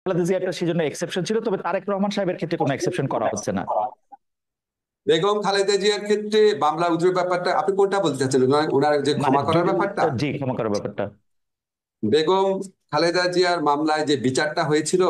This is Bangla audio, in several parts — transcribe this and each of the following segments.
খালেদা জিয়া একটা সেজন্য এক্সেপশন ছিল, তবে তারেক রহমান সাহেবের ক্ষেত্রে কোনো এক্সেপশন করা হচ্ছে না। বেগম খালেদা জিয়ার ক্ষেত্রে মামলা রুজুর ব্যাপারটা আপনি কোনটা বলতে চাচ্ছেন, ওনার যে মানে ক্ষমা করার ব্যাপারটা? জি, ক্ষমা করার ব্যাপারটা। বেগম খালেদা জিয়ার মামলায় যে বিচারটা হয়েছিল,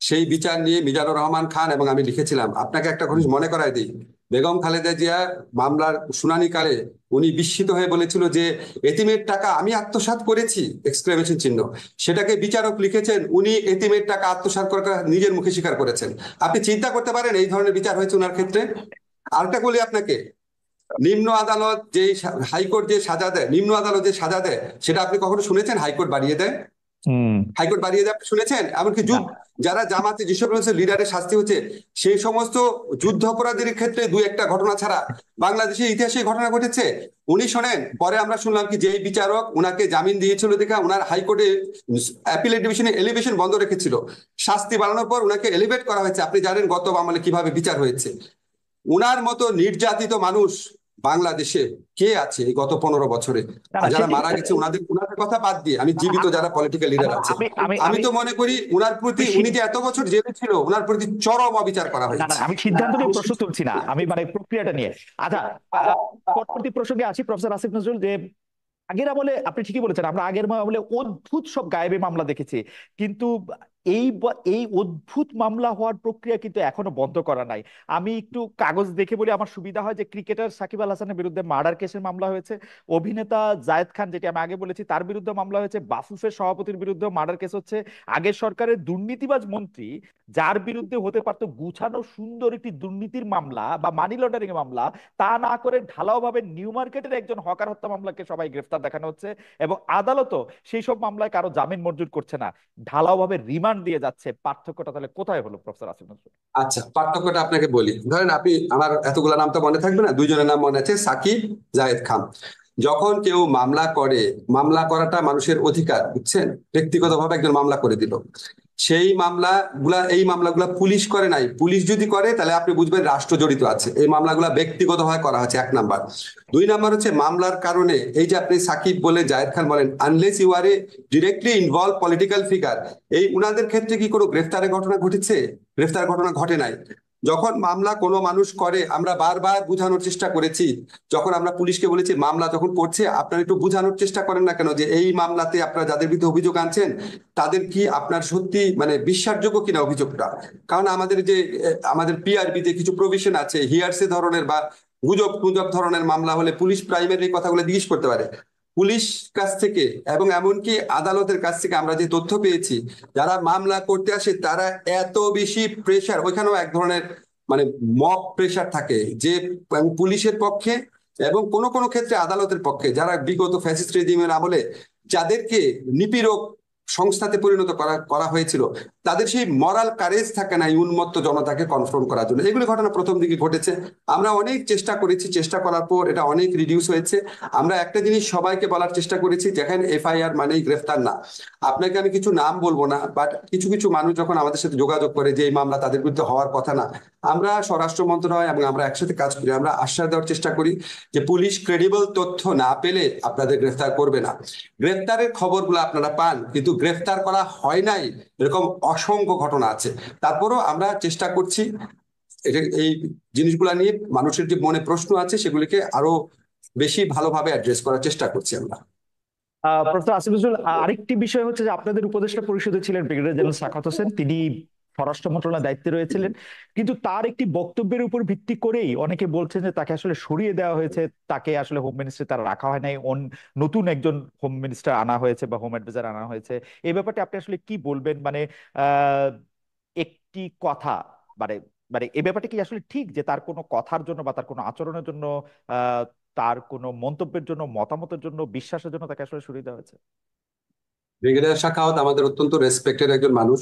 সেই বিচার নিয়ে মিজানুর রহমান খান এবং আমি লিখেছিলাম। আপনাকে একটা জিনিস মনে করায় দিই, বেগম খালেদা জিয়া মামলার শুনানিকালে উনি বিস্মিত হয়ে বলেছিল যে এতিমের টাকা আমি আত্মসাৎ করেছি, এক্সক্লেমেশন চিহ্ন। সেটাকে বিচারক লিখেছেন উনি এতিমের টাকা আত্মসাৎ করে নিজের মুখে স্বীকার করেছেন। আপনি চিন্তা করতে পারেন এই ধরনের বিচার হয়েছে ওনার ক্ষেত্রে। আরেকটা বলি আপনাকে, নিম্ন আদালত যে হাইকোর্ট যে সাজা দেয়, নিম্ন আদালত যে সাজা দেয়, সেটা আপনি কখনো শুনেছেন হাইকোর্ট বাড়িয়ে দেয়? হুম। হাইকোর্ট বাড়িয়ে দেয় আপনি শুনেছেন? এমনকি না। যারা জামাতে যেসব লিডারের শাস্তি হচ্ছে, সেই সমস্ত যুদ্ধ অপরাধীর ক্ষেত্রে দুই একটা ঘটনা ছাড়া বাংলাদেশের ইতিহাসে এই ঘটনা ঘটেছে। উনি শোনেন, পরে আমরা শুনলাম কি যেই বিচারক উনাকে জামিন দিয়েছিল দেখা উনার হাইকোর্টে অ্যাপিলেট ডিভিশনে এলিভেশন বন্ধ রেখেছিল, শাস্তি বাড়ানোর পর উনাকে এলিভেট করা হয়েছে। আপনি জানেন গত আমলে কিভাবে বিচার হয়েছে। উনার মতো নির্যাতিত মানুষ বাংলাদেশে কে আছে এই গত 15 বছরে? না, আর না, যারা সেটি মারা গেছে ওনাদের ওনাদের কথা বাদ দিয়ে আমি জীবিত যারা পলিটিক্যাল লিডার আছে, আমি আমি আমি আমি তো মনে করি উনার প্রতি, আমি উনি যে এত বছর জেলে ছিল, উনার প্রতি চরম অবিচার করা না, না, হয়েছে। আমি সিদ্ধান্ত নিয়ে প্রশ্ন তুলছি না, আমি মানে প্রক্রিয়াটা নিয়ে। আচ্ছা, পরবর্তী প্রসঙ্গে আসি প্রফেসর আসিফ নজরুল। যে আগের আমলে আপনি ঠিকই বলেছেন, আমরা আগের আমলে অদ্ভুত সব গায়েবী মামলা দেখেছি, কিন্তু এই অদ্ভুত মামলা হওয়ার প্রক্রিয়া কিন্তু এখনো বন্ধ করা নাই। আমি একটু কাগজ দেখে বলি, আমার সুবিধা হয়। যে ক্রিকেটার সাকিব আল হাসানের বিরুদ্ধে মার্ডার কেসের মামলা হয়েছে, অভিনেতা জায়েদ খান, যেটি আমি আগে বলেছি, তার বিরুদ্ধে মামলা হয়েছে, বাফুফের সভাপতির বিরুদ্ধে মার্ডার কেস হচ্ছে। আগের সরকারের দুর্নীতিবাজ মন্ত্রী, যার বিরুদ্ধে হতে পারতো গুছানো সুন্দর একটি দুর্নীতির মামলা বা মানি লন্ডারিং এর মামলা, তা না করে ঢালাও ভাবে নিউ মার্কেটের একজন হকার হত্যা মামলাকে সবাই গ্রেফতার দেখানো হচ্ছে। এবং আদালতও সেই সব মামলায় কারো জামিন মঞ্জুর করছে না, ঢালাও ভাবে রিমান্ড দিয়ে যাচ্ছে। পার্থক্যটা তাহলে কোথায় হলো প্রফেসর আসিফ নজরুল? আচ্ছা, পার্থক্যটা আপনাকে বলি। ধরেন আপনি, আমার এতগুলো নাম তো মনে থাকবে না, দুইজনের নাম মনে আছে, সাকিব, জায়েদ খান। যখন কেউ মামলা করে, মামলা করাটা মানুষের অধিকার, বুঝছেন? ব্যক্তিগতভাবে একজন মামলা করে দিল, সেই এই মামলাগুলা পুলিশ করে নাই। পুলিশ যদি করে তাহলে আপনি বুঝবেন রাষ্ট্র জড়িত আছে। এই মামলাগুলা ব্যক্তিগতভাবে করা হচ্ছে, 1 নাম্বার। 2 নাম্বার হচ্ছে মামলার কারণে, এই যে আপনি সাকিব বলে জায়েদ খান বলেন, unless you are a directly involve political figure, এই উনাদের ক্ষেত্রে কি কোনো গ্রেফতারের ঘটনা ঘটেছে? গ্রেফতার ঘটনা ঘটে নাই। যখন মামলা কোনো মানুষ করে, আমরা বারবার বোঝানোর চেষ্টা করেছি। যখন আমরা পুলিশকে বলেছি মামলা যখন করছে, আপনারা একটু বোঝানোর চেষ্টা করেন না কেন যে এই মামলাতে আপনারা যাদের বিরুদ্ধে অভিযোগ আনছেন, তাদের কি আপনার সত্যি মানে বিশ্বাসযোগ্য কিনা অভিযোগটা? কারণ আমাদের যে আমাদের পিআরবি তে কিছু প্রভিশন আছে, হিয়ারসে ধরনের বা গুজব গুজব ধরনের মামলা হলে পুলিশ প্রাইমারি কথাগুলো জিজ্ঞেস করতে পারে। পুলিশ কাছ থেকে এবং এমনকি আদালতের কাছ থেকে আমরা যে তথ্য পেয়েছি, যারা মামলা করতে আসে তারা এত বেশি প্রেশার, ওইখানেও এক ধরনের মানে মব প্রেশার থাকে যে পুলিশের পক্ষে এবং কোনো কোনো ক্ষেত্রে আদালতের পক্ষে, যারা বিগত ফ্যাসিস্ট রেজিমের আমলে যাদেরকে নিপীড়ক সংস্থাতে পরিণত করা করা হয়েছিল, তাদের সেই মরাল কারেজ থাকে না এই উন্মত্ত জনতাকে কনফ্রন্ট করার জন্য। এগুলি ঘটনা প্রথম দিকে ঘটেছে। আমরা অনেক চেষ্টা করেছি, চেষ্টা করার পর এটা অনেক রিডিউস হয়েছে। আমরা একটা জিনিস সবাইকে বলার চেষ্টা করেছি, যেখানে এফআইআর মানেই গ্রেফতার না। আপনাকে আমি কিছু নাম বলবো না, বাট কিছু কিছু মানুষ যখন আমাদের সাথে যোগাযোগ করে যে এই মামলা তাদের বিরুদ্ধে হওয়ার কথা না, আমরা স্বরাষ্ট্র মন্ত্রণালয় এবং আমরা একসাথে কাজ করি, আমরা আশ্বাস দেওয়ার চেষ্টা করি যে পুলিশ ক্রেডিবল তথ্য না পেলে আপনাদের গ্রেফতার করবে না। গ্রেফতারের খবরগুলো আপনারা পান, কিন্তু গ্রেফতার করা হয় নাই এরকম অসংখ্য ঘটনা আছে। তারপরও আমরা চেষ্টা করছি এই জিনিসগুলা নিয়ে মানুষের যে মনে প্রশ্ন আছে সেগুলিকে আরো বেশি ভালোভাবে অ্যাড্রেস করার চেষ্টা করছি আমরা। প্রফেসর আসিফ নজরুল, আরেকটি বিষয় হচ্ছে যে আপনাদের উপদেষ্টা পরিষদে ছিলেন ব্রিগেডিয়ার জেনারেল সাখাওয়াত হোসেন, তিনি স্বরাষ্ট্র মন্ত্রণালয়ের দায়িত্বে রয়েছিলেন। কিন্তু তার একটি বক্তব্যের উপর ভিত্তি করেই অনেকে বলছেন যে তাকে আসলে সরিয়ে দেওয়া হয়েছে, তাকে আসলে হোম মিনিস্ট্রি তারা রাখা হয় নাই, নতুন একজন হোম মিনিস্টার আনা হয়েছে বা হোম অ্যাডভাইজার আনা হয়েছে। এই ব্যাপারটা আপনি আসলে কি বলবেন? মানে আহ একটি কথা, মানে মানে এই ব্যাপারটা কি আসলে ঠিক যে তার কোনো কথার জন্য বা তার কোনো আচরণের জন্য, আহ তার কোনো মন্তব্যের জন্য, মতামতের জন্য, বিশ্বাসের জন্য তাকে আসলে সরিয়ে দেওয়া হয়েছে? ব্রিগেডিয়ার শাখাওয়াত আমাদের অত্যন্ত রেসপেক্টেড একজন মানুষ।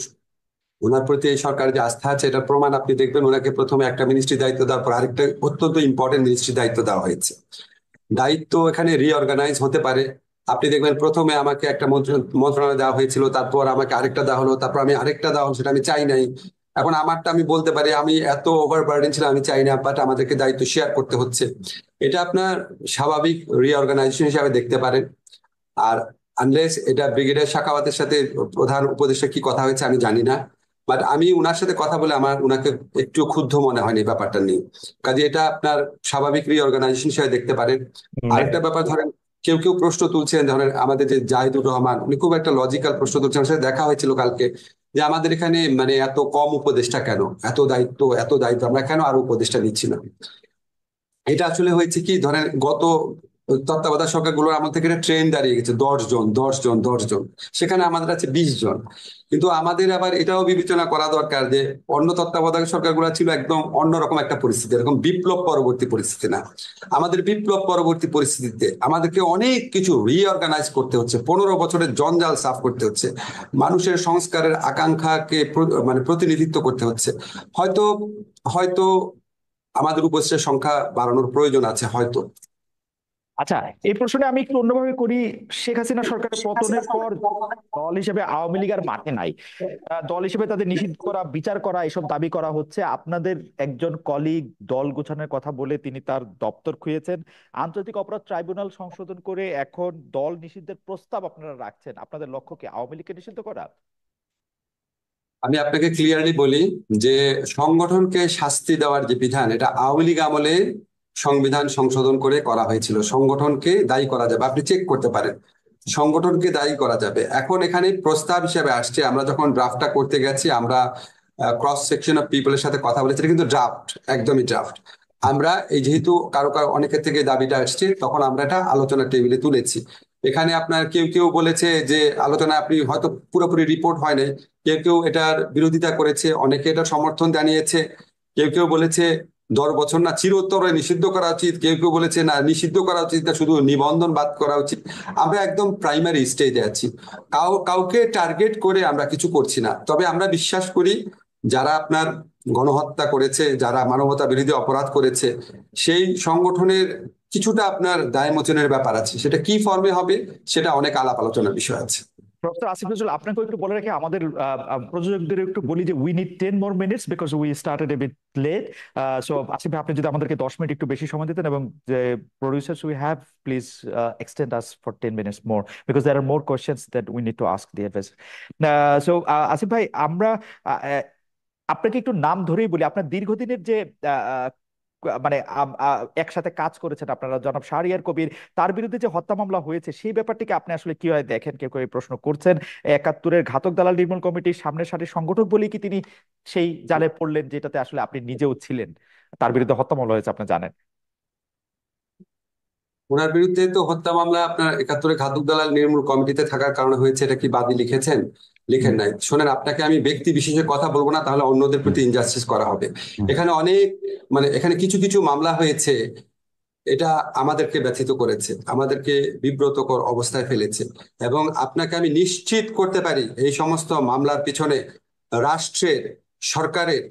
ওনার প্রতি এই সরকারের যে আস্থা আছে এটার প্রমাণ আপনি দেখবেন, ওনাকে প্রথমে একটা মিনিস্ট্রি দায়িত্ব দেওয়ার পর আরেকটা অত্যন্ত ইম্পর্টেন্ট মিনিস্ট্রি দায়িত্ব দেওয়া হয়েছে। দায়িত্ব এখানে রিঅর্গানাইজ হতে পারে। আপনি দেখবেন প্রথমে আমাকে একটা মন্ত্রণালয় দেওয়া হয়েছিল, তারপর আমাকে আরেকটা দেওয়া হলো, তারপর আমি আরেকটা দেওয়া হলো, সেটা আমি চাই নাই। এখন আমারটা আমি বলতে পারি আমি এত ওভারবার্ডেন ছিলাম, আমি চাই না, বাট আমাদেরকে দায়িত্ব শেয়ার করতে হচ্ছে। এটা আপনার স্বাভাবিক রিঅর্গানাইজেশন হিসাবে দেখতে পারেন। আর আনলেস এটা ব্রিগেডিয়ার শাখাওয়াতের সাথে প্রধান উপদেষ্টা কি কথা হয়েছে আমি জানি না। বাট আমি উনার সাথে কথা বলে আমার উনাকে একটু ক্ষুব্ধ মনে হয়নি এই ব্যাপারটা নিয়ে। কাজে এটা আপনার স্বাভাবিক রিঅর্গানাইজেশন হিসেবে দেখতে পারেন। আরেকটা ব্যাপার ধরেন, কেউ কেউ প্রশ্ন তুলছেন, ধরেন আমাদের যে জাহিদুর রহমান, উনি খুব একটা লজিক্যাল প্রশ্ন তুলছেন। আমার সাথে দেখা হয়েছিল কালকে, যে আমাদের এখানে মানে এত কম উপদেষ্টা কেন, এত দায়িত্ব আমরা কেন আরো উপদেষ্টা দিচ্ছি না। এটা আসলে হয়েছে কি, ধরেন গত তত্ত্বাবধায়ক সরকারগুলোর আমল থেকে ট্রেন দাঁড়িয়ে গেছে 10 জন 10 জন 10 জন, সেখানে আমাদের আছে 20 জন। কিন্তু আমাদের আবার এটাও বিবেচনা করা দরকার যে অন্য তত্ত্বাবধায়ক সরকারগুলো ছিল একদম অন্যরকম একটা পরিস্থিতি, এরকম বিপ্লব পরবর্তী পরিস্থিতি না। আমাদের বিপ্লব পরবর্তী পরিস্থিতিতে আমাদেরকে অনেক কিছু রিঅর্গানাইজ করতে হচ্ছে, 15 বছরের জঞ্জাল সাফ করতে হচ্ছে, মানুষের সংস্কারের আকাঙ্ক্ষাকে মানে প্রতিনিধিত্ব করতে হচ্ছে। হয়তো হয়তো আমাদের উপস্থিতের সংখ্যা বাড়ানোর প্রয়োজন আছে হয়তো। আচ্ছা, এই প্রশ্নে আমি একটু অন্যভাবে করি। শেখ হাসিনা সরকারের পতনের পর দল হিসেবে আওয়ামী লীগ আর মাঠে নাই। দল হিসেবে তাদের নিষিদ্ধ করা, বিচার করা, এসব দাবি করা হচ্ছে। আপনাদের একজন কলিগ দল গোছানোর কথা বলে তিনি তার দপ্তর খুইয়েছেন। আন্তর্জাতিক অপরাধ ট্রাইব্যুনাল সংশোধন করে এখন দল নিষিদ্ধের প্রস্তাব আপনারা রাখছেন। আপনাদের লক্ষ্য কি আওয়ামী লীগকে নিষিদ্ধ করা? আমি আপনাকে ক্লিয়ারলি বলি যে সংগঠনকে শাস্তি দেওয়ার যে বিধান, এটা আওয়ামী লীগ আমলে সংবিধান সংশোধন করে করা হয়েছিল। সংগঠনকে দায়ী করা যাবে, আপনি চেক করতে পারেন, সংগঠনকে দায়ী করা যাবে। এখন এখানে প্রস্তাব হিসেবে আসছে, আমরা যখন ড্রাফটটা করতে গেছি, আমরা ক্রস সেকশন অফ পিপলের সাথে কথা বলেছি, এটা কিন্তু ড্রাফট, একদমই ড্রাফট। আমরা এই যেহেতু কারো কারো অনেকের থেকে দাবিটা আসছে, তখন আমরা এটা আলোচনা টেবিলে তুলেছি। এখানে আপনার কেউ কেউ বলেছে যে আলোচনা আপনি হয়তো পুরোপুরি রিপোর্ট হয় নাই, কেউ কেউ এটার বিরোধিতা করেছে, অনেকে এটা সমর্থন জানিয়েছে। কেউ কেউ বলেছে 10 বছর না, চিরতরে নিষিদ্ধ করা উচিত। কেউ কেউ বলেছে না, নিষিদ্ধ করা উচিত না, শুধু নিবন্ধন বাদ করা উচিত। আমরা একদম প্রাইমারি স্টেজে আছি, কাউকে টার্গেট করে আমরা কিছু করছি না। তবে আমরা বিশ্বাস করি যারা আপনার গণহত্যা করেছে, যারা মানবতা বিরোধী অপরাধ করেছে, সেই সংগঠনের কিছুটা আপনার দায় মোচনের ব্যাপার আছে। সেটা কি ফর্মে হবে, সেটা অনেক আলাপ আলোচনার বিষয় আছে। প্রফেসর আসিফ নজরুল, আপনাকে একটু বলে রাখি, আমাদের প্রযোজকদের একটু বলি যে we need 10 more minutes because we started a bit late. So Asif ভাই, আপনি যদি আমাদেরকে 10 মিনিট একটু বেশি সময় দিতেন, এবং যে producers we have, please extend us for 10 minutes more because there are more questions that we need to ask the advisor. So Asif ভাই, আমরা আপনাকে একটু নাম ধরেই বলি। আপনার দীর্ঘদিনের যে মানে একসাথে কাজ করেছেন আপনারা, জনাব শাহরিয়ার কবির, তার বিরুদ্ধে যে হত্যা মামলা হয়েছে, সেই ব্যাপারটিকে আপনি আসলে কিভাবে দেখেন? কেউ কেউ এই প্রশ্ন করছেন, 71-এর ঘাতক দালাল নির্মূল কমিটির সামনের সারির সংগঠক বলেই কি তিনি সেই জালে পড়লেন, যেটাতে আসলে আপনি নিজেও ছিলেন? তার বিরুদ্ধে হত্যা মামলা হয়েছে, আপনি জানেন। ওনার বিরুদ্ধে তো হত্যা মামলা আপনার 71-এ ঘাতক দালাল নির্মূল কমিটিতে থাকার কারণে হয়েছে, এটা কি বাদী লিখেছেন? লিখেন নাই। শোনেন, আপনাকে আমি ব্যক্তি বিশেষে কথা বলবো না, তাহলে অন্যদের প্রতি ইনজাস্টিস করা হবে। এখানে অনেক মানে এখানে কিছু কিছু মামলা হয়েছে, এটা আমাদেরকে ব্যথিত করেছে, আমাদেরকে বিব্রতকর অবস্থায় ফেলেছে। এবং আপনাকে আমি নিশ্চিত করতে পারি, এই সমস্ত মামলার পিছনে রাষ্ট্রের, সরকারের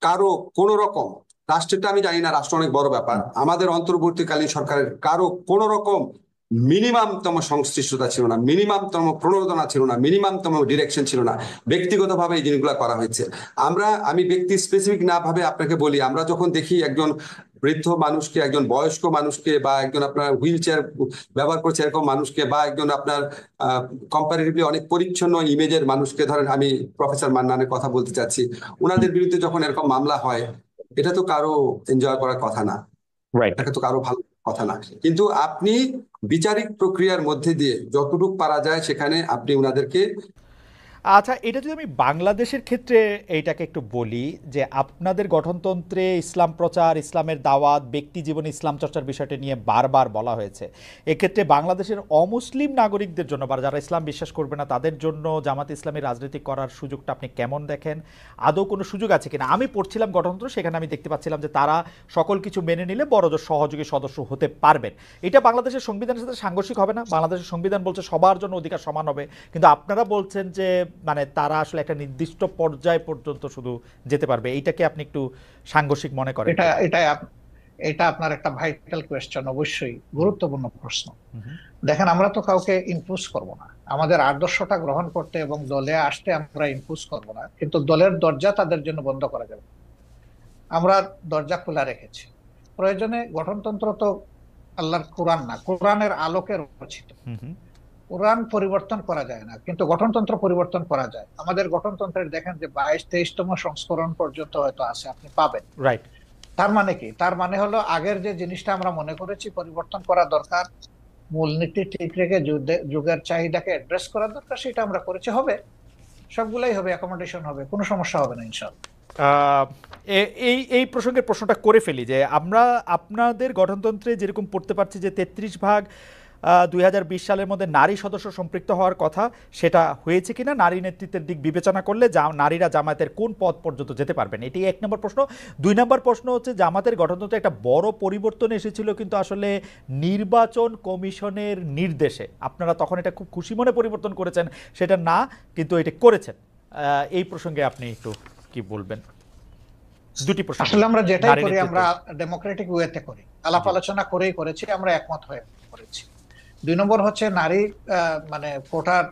কারো কোনো রকম, রাষ্ট্রটা আমি জানি না, রাষ্ট্র অনেক বড় ব্যাপার, আমাদের অন্তর্বর্তীকালীন সরকারের কারো কোনো রকম মিনিমামতম সংশ্লিষ্টতা ছিল না, মিনিমামতম প্রণোদনা ছিল না, মিনিমামতম ডিরেকশন ছিল না। ব্যক্তিগতভাবে এই জিনিসগুলো করা হয়েছে। আমি ব্যক্তি স্পেসিফিক না ভাবে আপনাকে বলি, আমরা যখন দেখি একজন বৃদ্ধ মানুষকে, একজন বয়স্ক মানুষকে, বা একজন আপনার হুইল চেয়ার ব্যবহার করছে এরকম মানুষকে, বা একজন আপনার কম্পারেটিভলি অনেক পরিচ্ছন্ন ইমেজের মানুষকে, ধরেন আমি প্রফেসর মান্নানের কথা বলতে চাচ্ছি, ওনাদের বিরুদ্ধে যখন এরকম মামলা হয়, এটা তো কারো এনজয় করার কথা না, রাইট। এটা তো কারো ভালো কথা না। কিন্তু আপনি বিচারিক প্রক্রিয়ার মধ্যে দিয়ে যতটুকু পারা যায় সেখানে আপনি ওনাদেরকে। আচ্ছা, এটা যদি আমি বাংলাদেশের ক্ষেত্রে এইটাকে একটু বলি, যে আপনাদের গঠনতন্ত্রে ইসলাম প্রচার, ইসলামের দাওয়াত, ব্যক্তি জীবনে ইসলাম চর্চার বিষয়টা নিয়ে বারবার বলা হয়েছে। এক্ষেত্রে বাংলাদেশের অমুসলিম নাগরিকদের জন্য বা যারা ইসলাম বিশ্বাস করবে না তাদের জন্য জামাত ইসলামী রাজনীতি করার সুযোগটা আপনি কেমন দেখেন? আদৌ কোনো সুযোগ আছে কিনা? আমি পড়ছিলাম গঠনতন্ত্র, সেখানে আমি দেখতে পাচ্ছিলাম যে তারা সকল কিছু মেনে নিলে বড়জোর সহযোগী সদস্য হতে পারবেন। এটা বাংলাদেশের সংবিধানের সাথে সাংঘর্ষিক হবে না? বাংলাদেশের সংবিধান বলছে সবার জন্য অধিকার সমান হবে, কিন্তু আপনারা বলছেন যে মানে তারা আসলে একটা নির্দিষ্ট পর্যায় পর্যন্ত শুধু যেতে পারবে। এইটাকে আপনি একটু সাংঘর্ষিক মনে করেন? এটা এটা এটা আপনার একটা ভাইটাল কোয়েশ্চেন, অবশ্যই গুরুত্বপূর্ণ প্রশ্ন। দেখেন, আমরা তো কাউকে ইম্পোজ করব না, আমাদের আদর্শটা গ্রহণ করতে এবং দলে আসতে আমরা ইম্পোজ করব না, কিন্তু দলের দরজা তাদের জন্য বন্ধ করা যাবে, আমরা দরজা খোলা রেখেছি। প্রয়োজনে গঠনতন্ত্র তো আল্লাহর কোরআন না, কোরআনের আলোকে রচিত। কোরআন পরিবর্তন করা যায় না, কিন্তু গঠনতন্ত্র পরিবর্তন করা যায়। আমাদের গঠনতন্ত্রের দেখেন যে 22-23তম সংস্করণ পর্যন্ত হয়তো আছে, আপনি পাবেন। রাইট। তার মানে কি? তার মানে হলো আগের যে জিনিসটা আমরা মনে করেছি পরিবর্তন করা দরকার, মূলনীতি ঠিক রেখে যুগের চাহিদাকে অ্যাড্রেস করা দরকার, সেটা আমরা করেছি। হবে, সবগুলাই হবে, অ্যাকোমোডেশন হবে, কোনো সমস্যা হবে না ইনশাআল্লাহ। এই এই প্রসঙ্গে প্রশ্নটা করে ফেলি যে আমরা আপনাদের গঠনতন্ত্রে যেরকম পড়তে পারছি যে 33 ভাগ 2020 সালের মধ্যে নারী সদস্য সম্পৃক্ত হওয়ার কথা, সেটা হয়েছে কিনা, নারী নেতৃত্বের দিক বিবেচনা করলে নারীরা জামায়াতের কোন পদ পর্যন্ত যেতে পারবেন, এটি 1 নম্বর প্রশ্ন। 2 নম্বর প্রশ্ন হচ্ছে জামাতের গঠনতন্ত্রে একটা বড় পরিবর্তন এসেছিল কিন্তু আসলে নির্বাচন কমিশনের নির্দেশে, আপনারা তখন এটা খুব খুশি মনে পরিবর্তন করেছেন, সেটা না কিন্তু এটা করেছেন। এই প্রসঙ্গে আপনি একটু কি বলবেন? দুটি প্রশ্ন। আসলে আমরা যেটাই নারী করি নেতৃত্ব। আমরা ডেমোক্রেটিক ওয়েতে করি, আলাপ আলোচনা করেই করেছি, আমরা একমত হয়ে করেছি। 2 নম্বর হচ্ছে নারী মানে কোটার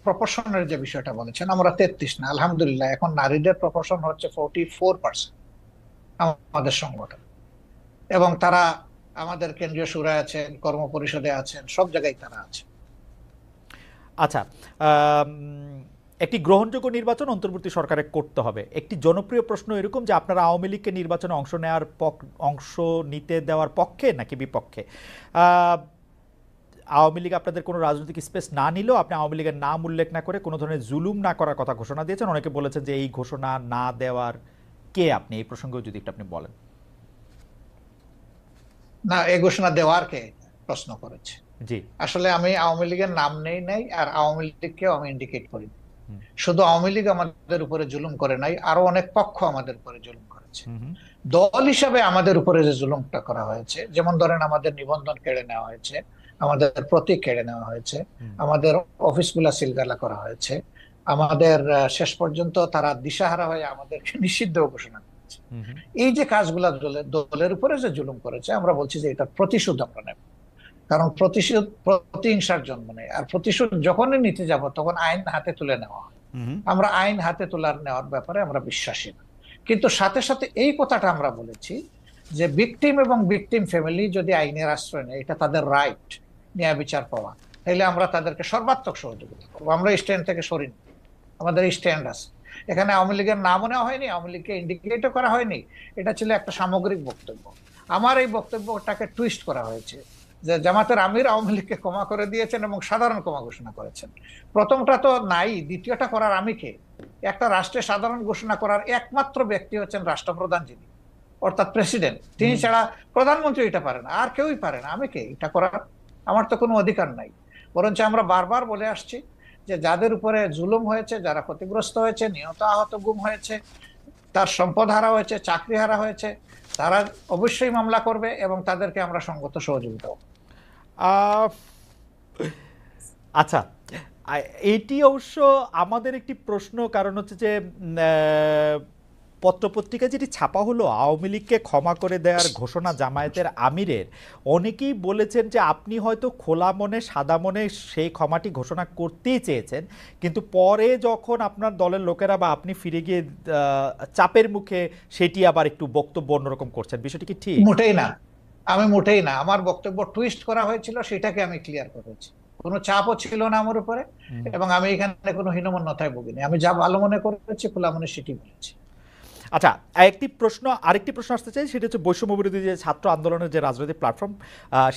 প্রপোর্শনের যে বিষয়টা বলেছেন, আমরা 33 না, আলহামদুলিল্লাহ এখন নারীদের প্রপোর্শন হচ্ছে 44% আমাদের সংগঠন, এবং তারা আমাদের কেন্দ্রীয় সুরায় আছেন, কর্ম পরিষদে আছেন, সব জায়গায় তারা আছে। আচ্ছা, একটি গ্রহণযোগ্য নির্বাচন অন্তর্বর্তী সরকারে করতে হবে। একটি জনপ্রিয় প্রশ্ন এরকম যে আপনারা আওয়ামী লীগকে নির্বাচনে অংশ নিতে দেওয়ার পক্ষে নাকি বিপক্ষে? আওয়ামী লীগ আপনাদের কোনো রাজনৈতিক স্পেস না নিলেও আপনি আওয়ামী লীগের নাম উল্লেখ না করে কোনো ধরনের জুলুম না করার কথা ঘোষণা দিয়েছেন। অনেকে বলেছেন যে এই ঘোষণা না দেওয়ার কে আপনি, এই প্রসঙ্গেও যদি একটু আপনি বলেন। না, এই ঘোষণা দেওয়ার কে প্রশ্ন করেছে? জি। আসলে আমি আওয়ামী লীগের নাম নেই নাই, আর আওয়ামী লীগকেও আমি ইন্ডিকেট করি। শুধু আওয়ামী লীগ আমাদের উপরে জুলুম করে নাই, আরো অনেক পক্ষ আমাদের উপরে জুলুম করেছে। দল হিসাবে আমাদের উপরে যে জুলুমটা করা হয়েছে, যেমন ধরেন আমাদের নিবন্ধন কেড়ে নেওয়া হয়েছে, আমাদের প্রতীক কেড়ে নেওয়া হয়েছে, আমাদের অফিসগুলা সিলগালা করা হয়েছে, আমাদের শেষ পর্যন্ত তারা দিশাহারা হয়ে আমাদেরকে নিষিদ্ধ ঘোষণা করেছে। এই যে কাজগুলা দলের উপরে যে জুলুম করেছে, আমরা বলছি যে এটা প্রতিশোধ আমরা নেব। কারণ প্রতিহিংসার জন্ম নেই, আর প্রতিশোধ যখনই নিতে যাব তখন আইন হাতে তুলে নেওয়া হয়। আমরা আইন হাতে নেওয়ার ব্যাপারে আমরা বিশ্বাসী না। কিন্তু সাথে সাথে এই কথাটা আমরা বলেছি যে ভিকটিম এবং ভিকটিম ফ্যামিলি যদি আইনের আশ্রয় নেয়, এটা তাদের রাইট, ন্যায় বিচার পাওয়া, তাহলে আমরা তাদেরকে সর্বাত্মক সহযোগিতা করবো। আমরা স্ট্যান্ড থেকে সরিনি, আমাদের স্ট্যান্ড আছে। এখানে আওয়ামী লীগের নামও নেওয়া হয়নি, আওয়ামী লীগকে ইন্ডিকেটও করা হয়নি, এটা ছিল একটা সামগ্রিক বক্তব্য। আমার এই বক্তব্যটাকে টুইস্ট করা হয়েছে যে জামাতের আমির আওয়ামী লীগকে ক্ষমা করে দিয়েছেন এবং সাধারণ ক্ষমা ঘোষণা করেছেন। প্রথমটা তো নাই, দ্বিতীয়টা করার আমি কে? একটা রাষ্ট্রের সাধারণ ঘোষণা করার একমাত্র ব্যক্তি হচ্ছেন রাষ্ট্রপ্রধান, যিনি অর্থাৎ প্রেসিডেন্ট। তিনি ছাড়া প্রধানমন্ত্রী এটা পারে না, আর কেউই পারে না। আমি কে এটা করার? আমার তো কোনো অধিকার নাই। বরঞ্চ আমরা বারবার বলে আসছি যে যাদের উপরে জুলুম হয়েছে, যারা ক্ষতিগ্রস্ত হয়েছে, নিহত আহত গুম হয়েছে, তার সম্পদ হারা হয়েছে, চাকরি হারা হয়েছে, তারা অবশ্যই মামলা করবে এবং তাদেরকে আমরা সঙ্গত সহযোগিতা করব। আচ্ছা, এটি অবশ্য আমাদের একটি প্রশ্ন, কারণ হচ্ছে যে পত্রপত্রিকা যেটি ছাপা হলো আওয়ামী লীগকে ক্ষমা করে দেওয়ার ঘোষণা জামায়াতের আমিরের, অনেকেই বলেছেন যে আপনি হয়তো খোলা মনে সাদা মনে সেই ক্ষমাটি ঘোষণা করতেই চেয়েছেন, কিন্তু পরে যখন আপনার দলের লোকেরা বা আপনি ফিরে গিয়ে চাপের মুখে সেটি আবার একটু বক্তব্য অন্যরকম করছেন, বিষয়টি কি ঠিক? মোটেই না, আমি মোটেই না। আমার বক্তব্য টুইস্ট করা হয়েছিল, সেটাকে আমি ক্লিয়ার করেছি। কোনো চাপও ছিল না আমার উপরে, এবং আমি এখানে কোনো হীনমন্যতায় ভুগিনি। আমি যা ভালো মনে করেছি খোলা মনে সেটি বলেছি। আচ্ছা, আরেকটি প্রশ্ন আসতে চাই, সেটা হচ্ছে বৈষম্য বিরোধী যে ছাত্র আন্দোলনের যে রাজনৈতিক প্ল্যাটফর্ম,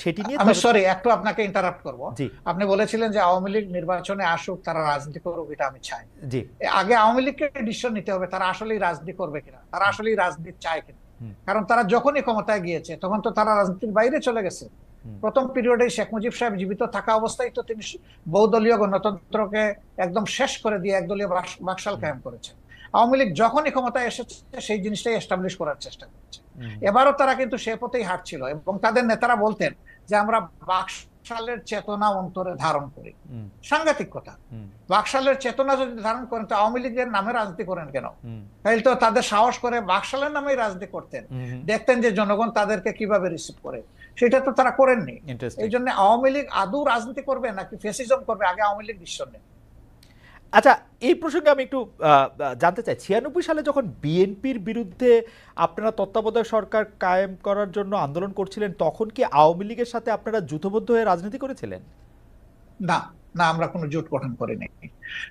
সেটি নিয়ে আমি সরি একটু আপনাকে ইন্টারাপ্ট করব। জি। আপনি বলেছিলেন যে আওয়ামী লীগ নির্বাচনে আসুক, তারা রাজনীতি করুক, এটা আমি চাই। জি। আগে আওয়ামী লীগকে ডিসিশন নিতে হবে তারা আসলেই রাজনীতি করবে কিনা, তারা আসলেই রাজনীতি চায় কিনা। কারণ তারা যখনই ক্ষমতায় গিয়েছে তখন তো তারা রাজনীতির বাইরে চলে গেছে। প্রথম পিরিয়ডে শেখ মুজিব সাহেব জীবিত থাকা অবস্থায় তো তিনি বহুদলীয় গণতন্ত্রকে একদম শেষ করে দিয়ে একদলীয় বাকশাল কায়েম করেছে। আওয়ামী লীগ যখনই ক্ষমতায় এসেছে সেই জিনিসটাই এস্টাবলিশ করার চেষ্টা করছে। এবারও তারা কিন্তু সে পথেই হাঁটছিল, এবং তাদের নেতারা বলতেন যে আমরা বাকশালের চেতনা অন্তরে ধারণ করি। সাংঘাতিক কথা। বাকশালের চেতনা যদি ধারণ করেন তো আওয়ামী লীগের নামে রাজনীতি করেন কেন? তাহলে তো তাদের সাহস করে বাকশালের নামেই রাজনীতি করতেন, দেখতেন যে জনগণ তাদেরকে কিভাবে রিসিভ করে। সেটা তো তারা করেননি। এই জন্য আওয়ামী লীগ আদৌ রাজনীতি করবে নাকি ফ্যাসিজম করবে, আগে আওয়ামী লীগ ডিসিশন নেয়। আচ্ছা, এই প্রসঙ্গে আমি একটু জানতে চাই, 96 সালে যখন বিএনপির বিরুদ্ধে আপনারা তত্ত্বাবধায়ক সরকার কায়েম করার জন্য আন্দোলন করছিলেন, তখন কি আওয়ামী লীগের সাথে আপনারা যুথবদ্ধ হয়ে রাজনীতি করেছিলেন? না, না, আমরা কোনো জোট গঠন করিনি।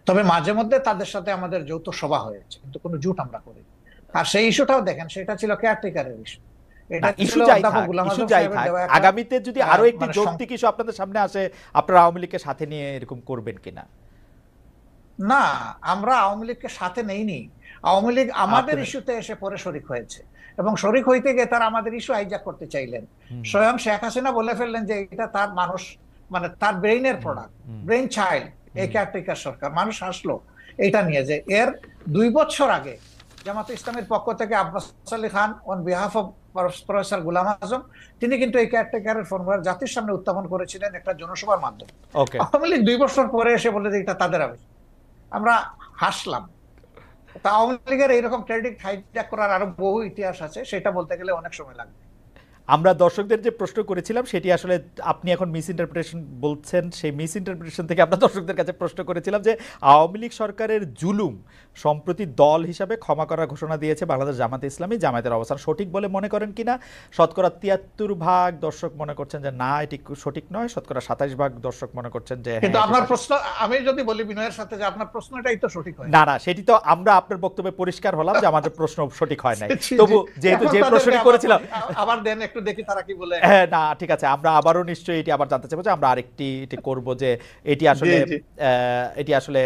তবে মাঝে মধ্যে তাদের সাথে আমাদের যৌথ সভা হয়েছে, কিন্তু কোনো জোট আমরা করিনি। আর সেই ইস্যুটাও দেখেন, সেটা ছিল কেয়ারটেকারের ইস্যু। না, এটা ইস্যু ছিল যাই অধ্যাপক থাক, গোলাম ইস্যু আজম যাই সাহেবের থাক, দেওয়া একটা আগামীতে যদি আরো একটি মানে যৌক্তিক ইস্যু আপনাদের সামনে আসে, আপনারা আওয়ামী লীগকে সাথে নিয়ে এরকম করবেন কিনা? না, আমরা আওয়ামী লীগকে সাথে নেইনি। আওয়ামী লীগ আমাদের আপনাদের ইস্যুতে এসে পরে শরিক হয়েছে, এবং শরিক হইতে গিয়ে তারা আমাদের ইস্যু হাইজ্যাক করতে চাইলেন। হুম স্বয়ং শেখ হাসিনা বলে ফেললেন যে এটা তার মানুষ, মানে তার ব্রেইনের হুম প্রোডাক্ট, হুম ব্রেইন চাইল্ড এই হুম কেয়ারটেকার সরকার। মানুষ হাসলো এটা নিয়ে, যে এর 2 বছর আগে জামাত ইসলামের পক্ষ থেকে Abbas Ali Khan on behalf of professor Golam Azam, তিনি কিন্তু এই কেয়ারটেকারের ফর্মুলা জাতির সামনে উত্থাপন করেছিলেন একটা জনসভার মাধ্যমে। ওকে। আওয়ামী লীগ 2 বছর পরে এসে বলে যে এটা তাদের আবিষ্কার। আমরা হাসলাম। তা আওয়ামী লীগের এইরকম ক্রেডিট হাইজ্যাক করার আরো বহু ইতিহাস আছে, সেটা বলতে গেলে অনেক সময় লাগবে। আমরা দর্শকদের যে প্রশ্ন করেছিলাম সেটি আসলে আপনি এখন মিস ইন্টারপ্রিটেশন বলছেন, সেই মিস ইন্টারপ্রিটেশন থেকে আমরা দর্শকদের কাছে প্রশ্ন করেছিলাম যে আওয়ামী লীগ সরকারের জুলুম সম্প্রতি দল হিসাবে ক্ষমা করার ঘোষণা দিয়েছে বাংলাদেশ জামাতে ইসলামী, জামায়াতের অবস্থান সঠিক বলে মনে করেন কিনা? শতকরা 73% দর্শক মনে করছেন যে না, এটি সঠিক নয়। শতকরা 27% দর্শক মনে করছেন যে কিন্তু হ্যাঁ, এটি আপনার সঠিক। প্রশ্ন, আমি যদি বলি বিনয়ের সাথে, যে আপনার প্রশ্নটাই তো সঠিক হয়। না না, সেটি তো আমরা আপনার বক্তব্যে পরিষ্কার হলাম যে আমাদের প্রশ্ন সঠিক হয় নাই। জি, তবু জি। যেহেতু এখন যে তাদেরকে প্রশ্নটি আবার করেছিলাম, আবার দেন একটু, দেখি তারা কি বলে। হ্যাঁ না ঠিক আছে, আমরা আবারও নিশ্চয়ই এটি আবার জানতে চাইবো যে আমরা আরেকটি এটি করব যে এটি আসলে জি, জি। এটি আসলে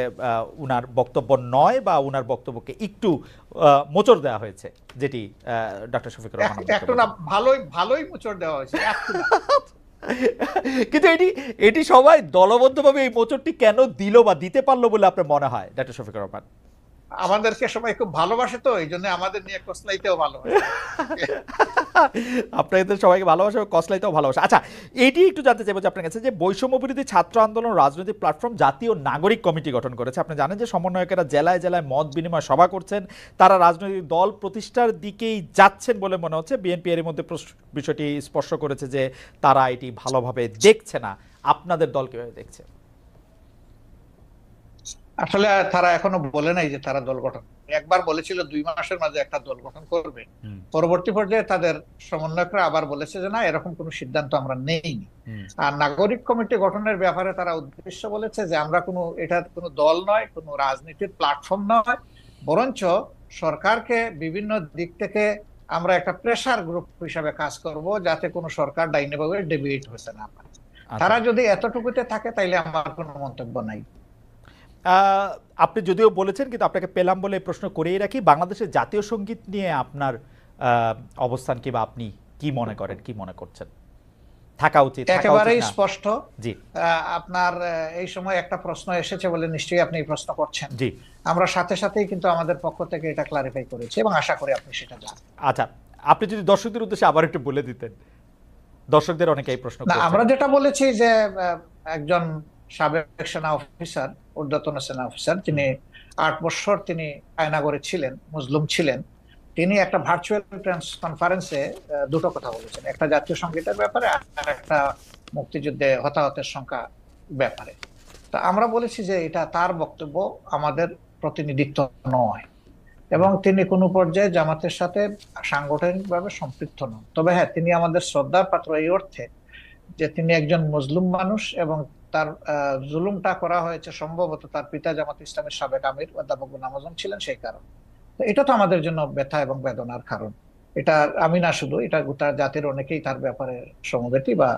উনার বক্তব্য নয়, বা উনার বক্তব্যকে একটু মোচড় দেওয়া হয়েছে, যেটি ডক্টর শফিকুর রহমান একটু না, ভালোই ভালোই মোচড় দেওয়া হয়েছে, একটু না। কিন্তু এটি এটি সবাই দলবদ্ধভাবে এই মোচড়টি কেন দিল বা দিতে পারলো বলে আপনার মনে হয় ডক্টর শফিকুর রহমান? আমাদেরকে সবাই খুব ভালোবাসে, তো এই জন্য আমাদের নিয়ে কসলাইতেও ভালোবাসে। আপনাদের সবাইকে ভালোবাসা, কসলাইতেও ভালোবাসা। আচ্ছা, এটি একটু জানতে চাইবো যে আপনার কাছে, যে বৈষম্য বিরোধী ছাত্র আন্দোলন রাজনৈতিক প্ল্যাটফর্ম জাতীয় নাগরিক কমিটি গঠন করেছে। আপনি জানেন যে সমন্বয়কেরা জেলায় জেলায় মত বিনিময় সভা করছেন, তারা রাজনৈতিক দল প্রতিষ্ঠার দিকেই যাচ্ছেন বলে মনে হচ্ছে। বিএনপি এর মধ্যে বিষয়টি স্পষ্ট করেছে যে তারা এটি ভালোভাবে দেখছে না। আপনাদের দল কিভাবে দেখছে? আসলে তারা এখনো বলে নাই যে তারা দল গঠন করবে। একবার বলেছিল 2 মাসের মাঝে একটা দল গঠন করবে। হুম পরবর্তী পর্যায়ে তাদের সমন্বয়করা আবার বলেছে যে না, এরকম কোনো সিদ্ধান্ত আমরা নেইনি। হুম আর নাগরিক কমিটি গঠনের ব্যাপারে তারা উদ্দেশ্য বলেছে যে আমরা এটা কোনো দল নয়, কোনো রাজনীতির প্ল্যাটফর্ম নয়, বরঞ্চ সরকারকে বিভিন্ন দিক থেকে আমরা একটা প্রেসার গ্রুপ হিসাবে কাজ করব, যাতে কোনো সরকার ডাইনেভাবে ডেভিয়েট হতে না পারে। আচ্ছা, তারা যদি এতটুকুতে থাকে তাইলে আমার কোনো মন্তব্য নাই। আপনি যদিও বলেছেন, কিন্তু আপনাকে পেলাম বলে এই প্রশ্ন করেই রাখি, বাংলাদেশের জাতীয় সঙ্গীত নিয়ে আপনার অবস্থান কি, বা আপনি কি মনে করেন, কি মনে করছেন থাকা উচিত, থাকা উচিত একেবারেই না? স্পষ্ট। জি আপনার এই সময় একটা প্রশ্ন এসেছে বলে নিশ্চয়ই আপনি এই প্রশ্ন করছেন। জি। আমরা সাথে সাথেই কিন্তু আমাদের পক্ষ থেকে এটা ক্লারিফাই করেছি, এবং আশা করি আপনি সেটা জানেন। আচ্ছা, আপনি যদি দর্শকদের উদ্দেশ্যে আবার একটু বলে দিতেন, দর্শকদের অনেকে এই প্রশ্ন না, আমরা করছেন। যেটা বলেছি যে একজন সাবেক সেনা অফিসার, ঊর্ধ্বতন সেনা অফিসার, তিনি 8 বছর তিনি আয়নাগরে ছিলেন, মজলুম ছিলেন। তিনি একটা ভার্চুয়াল কনফারেন্সে দুটো কথা বলেছেন, একটা জাতীয় সঙ্গীতের ব্যাপারে আর একটা মুক্তিযুদ্ধে হতাহতের সংখ্যা ব্যাপারে। তা আমরা বলেছি যে এটা তার বক্তব্য, আমাদের প্রতিনিধিত্ব নয়, এবং তিনি কোনো পর্যায়ে জামাতের সাথে সাংগঠনিকভাবে সম্পৃক্ত নন। তবে হ্যাঁ, তিনি আমাদের শ্রদ্ধার পাত্র এই অর্থে যে তিনি একজন মজলুম মানুষ, এবং তার জুলুমটা করা হয়েছে সম্ভবত তার পিতা জামাত ইসলামের সাবেক আমির অধ্যাপক গোলাম আজম ছিলেন, সেই কারণ। তো এটা তো আমাদের জন্য ব্যথা এবং বেদনার কারণ। এটা আমি না শুধু, এটা গোটা জাতির অনেকেই তার ব্যাপারে সমবেতী বা